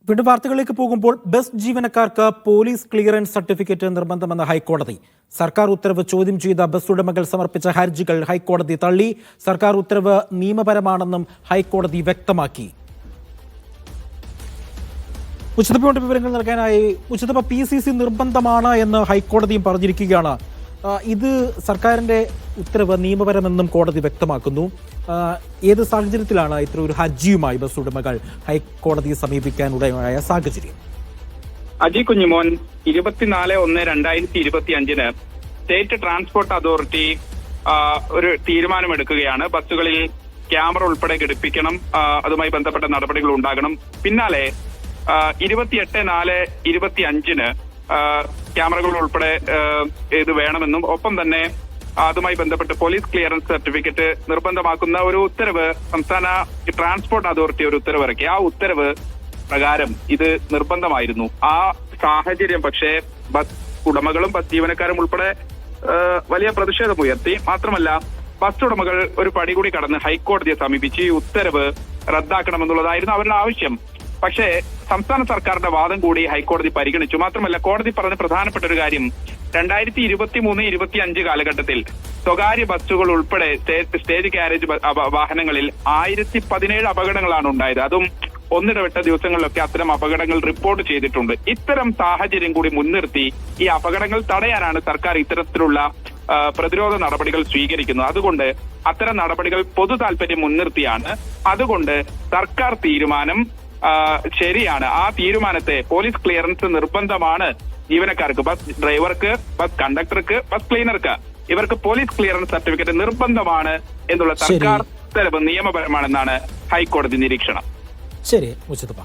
വീണ്ടും വാർത്തകളിലേക്ക് പോകുമ്പോൾ ബസ് ജീവനക്കാർക്ക് പോലീസ് ക്ലിയറൻസ് സർട്ടിഫിക്കറ്റ് നിർബന്ധമെന്ന ഹൈക്കോടതി. സർക്കാർ ഉത്തരവ് ചോദ്യം ചെയ്ത ബസ് ഉടമകൾ സമർപ്പിച്ച ഹർജികൾ ഹൈക്കോടതി തള്ളി. സർക്കാർ ഉത്തരവ് നിയമപരമാണെന്നും ഹൈക്കോടതി വ്യക്തമാക്കി. മുസ്തഫയുടെ വിവരങ്ങൾ നൽകാനായി മുസ്തഫ, PCC നിർബന്ധമാണ് എന്ന് ഹൈക്കോടതിയും പറഞ്ഞിരിക്കുകയാണ്. ഇത് സർക്കാരിന്റെ ഉത്തരവ് നിയമപരമെന്നും കോടതി വ്യക്തമാക്കുന്നു. ഏത് സാഹചര്യത്തിലാണ് ഇത്ര ഒരു ഹർജിയുമായി ബസ് ഉടമകൾ ഹൈക്കോടതിയെ സമീപിക്കാനുണ്ടായ സാഹചര്യം? Aji Kunjumon, 24/1/2025 state transport authority ഒരു തീരുമാനമെടുക്കുകയാണ്. ബസ്സുകളിൽ ക്യാമറ ഉൾപ്പെടെ ഘടിപ്പിക്കണം, അതുമായി ബന്ധപ്പെട്ട നടപടികൾ ഉണ്ടാകണം. പിന്നാലെ 28/4/25 ക്യാമറകൾ ഉൾപ്പെടെ ഇത് വേണമെന്നും ഒപ്പം തന്നെ അതുമായി ബന്ധപ്പെട്ട് പോലീസ് ക്ലിയറൻസ് സർട്ടിഫിക്കറ്റ് നിർബന്ധമാക്കുന്ന ഒരു ഉത്തരവ് സംസ്ഥാന ട്രാൻസ്പോർട്ട് അതോറിറ്റി ഒരു ഉത്തരവിറക്കി. ആ ഉത്തരവ് പ്രകാരം ഇത് നിർബന്ധമായിരുന്നു. ആ സാഹചര്യം പക്ഷേ ബസ് ഉടമകളും ബസ് ജീവനക്കാരും ഉൾപ്പെടെ വലിയ പ്രതിഷേധമുയർത്തി. മാത്രമല്ല, ബസ് ഉടമകൾ ഒരു പടി കൂടി കടന്ന് ഹൈക്കോടതിയെ സമീപിച്ച് ഈ ഉത്തരവ് റദ്ദാക്കണമെന്നുള്ളതായിരുന്നു അവരുടെ ആവശ്യം. പക്ഷേ സംസ്ഥാന സർക്കാരിന്റെ വാദം കൂടി ഹൈക്കോടതി പരിഗണിച്ചു. മാത്രമല്ല, കോടതി പറഞ്ഞ പ്രധാനപ്പെട്ട ഒരു കാര്യം, 2023-25 കാലഘട്ടത്തിൽ സ്വകാര്യ ബസ്സുകൾ ഉൾപ്പെടെ സ്റ്റേജ് കാരേജ് വാഹനങ്ങളിൽ 1017 അപകടങ്ങളാണ് ഉണ്ടായത്. അതും ഒന്നിടവിട്ട ദിവസങ്ങളിലൊക്കെ അത്തരം അപകടങ്ങൾ റിപ്പോർട്ട് ചെയ്തിട്ടുണ്ട്. ഇത്തരം സാഹചര്യം കൂടി മുൻനിർത്തി ഈ അപകടങ്ങൾ തടയാനാണ് സർക്കാർ ഇത്തരത്തിലുള്ള പ്രതിരോധ നടപടികൾ സ്വീകരിക്കുന്നത്. അതുകൊണ്ട് അത്തരം നടപടികൾ പൊതു താൽപര്യം മുൻനിർത്തിയാണ്. അതുകൊണ്ട് സർക്കാർ തീരുമാനം ശരിയാണ്. ആ തീരുമാനത്തെ പോലീസ് ക്ലിയറൻസ് നിർബന്ധമാണ് ജീവനക്കാർക്ക്, ബസ് ഡ്രൈവർക്ക്, ബസ് കണ്ടക്ടർക്ക്, ബസ് ക്ലീനർക്ക്, ഇവർക്ക് പോലീസ് ക്ലിയറൻസ് സർട്ടിഫിക്കറ്റ് നിർബന്ധമാണ് എന്നുള്ള സർക്കാർ ഉത്തരവ് നിയമപരമാണെന്നാണ് ഹൈക്കോടതി നിരീക്ഷണം. ശരി മുസ്തഫ.